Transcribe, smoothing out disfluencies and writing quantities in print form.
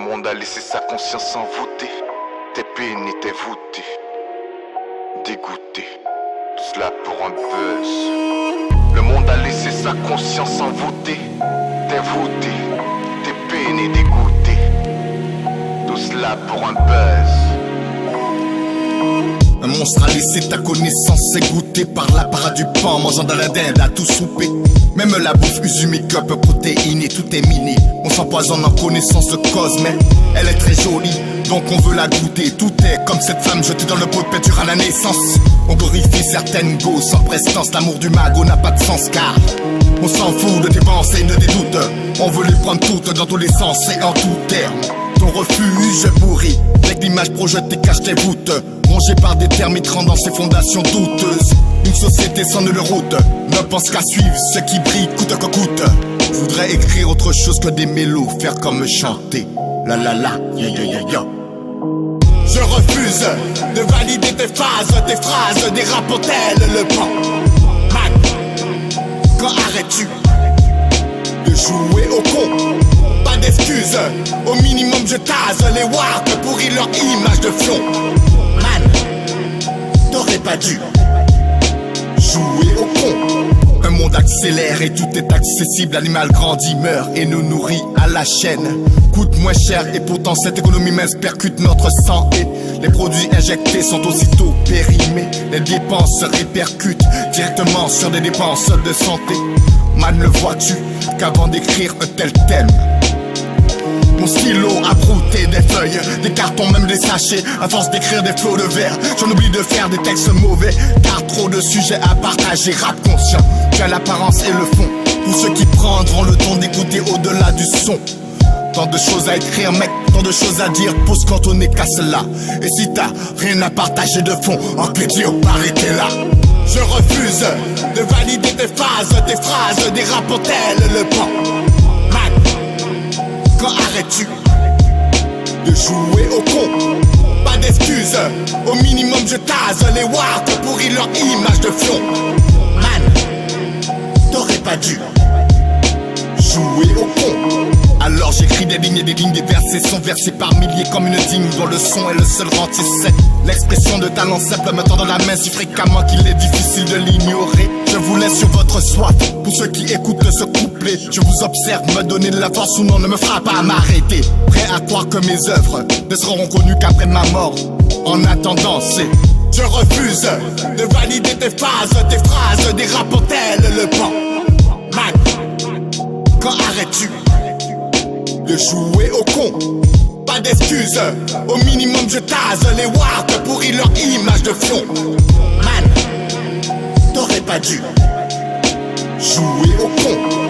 monde a laissé sa conscience envoûtée. T'es béni, t'es voûté, dégoûté, tout cela pour un buzz. Le monde a laissé sa conscience envoûtée. T'es voûté, t'es béni, dégoûté, tout cela pour un buzz. Un monstre a laissé ta connaissance s'égoutter par la parade du pain, mangeant dans la dinde à tout souper. Même la bouffe usumique, up protéinée, tout est miné. On s'empoisonne en connaissance de cause, mais elle est très jolie, donc on veut la goûter. Tout est comme cette femme jetée dans le pot de peinture à la naissance. On glorifie certaines go sans prestance, l'amour du magot n'a pas de sens car on s'en fout de tes pensées, de tes doutes. On veut les prendre toutes dans tous les sens et en tout terme. Ton refuge pourri, avec l'image projetée cache tes voûtes. Rongé par des termites rendant ses fondations douteuses. Une société sans nulle route ne pense qu'à suivre ce qui brille coûte que coûte. Je voudrais écrire autre chose que des mélos, faire comme chanter. La la la, ya ya ya ya. Je refuse de valider tes phrases dérapent-elles le pan. Man, quand arrêtes-tu de jouer au con? Pas d'excuses, au minimum je tase les warps pourrir leur image de fion. Man, t'aurais pas dû jouer au con. Un monde accélère et tout est accessible. L'animal grandit, meurt et nous nourrit à la chaîne. Coûte moins cher et pourtant cette économie mince percute notre sang. Et les produits injectés sont aussitôt périmés. Les dépenses se répercutent directement sur des dépenses de santé. Man, le vois-tu qu'avant d'écrire un tel thème, mon stylo a brouté des feuilles, des cartons, même des sachets. À force d'écrire des flots de verre, j'en oublie de faire des textes mauvais. Car trop de sujets à partager, rap conscient, tu as l'apparence et le fond. Pour ceux qui prendront le temps d'écouter au-delà du son. Tant de choses à écrire mec, tant de choses à dire, pose quand on est qu'à cela. Et si t'as rien à partager de fond, en léopard était là. Je refuse de valider tes phrases dérapent-elles le pan. Quand arrêtes-tu de jouer au con? Pas d'excuses, au minimum je tase les warps pourrir leur image de fion. Man, t'aurais pas dû jouer au con. Alors j'écris des lignes et des lignes, des versets sont versés par milliers comme une digne dont le son est le seul rentier sec. L'expression de talent simple me tend dans la main si fréquemment qu'il est difficile de l'ignorer. Je vous laisse sur votre soif, pour ceux qui écoutent ce couplet. Je vous observe me donner de la force ou non ne me fera pas m'arrêter. Prêt à croire que mes œuvres ne seront reconnues qu'après ma mort. En attendant c'est je refuse de valider tes phrases dérapent-elles le pan. Man, quand arrêtes-tu de jouer au con? Pas d'excuses, au minimum je tase les warps pourrir leur image de fion. Man, t'aurais pas dû jouer au con.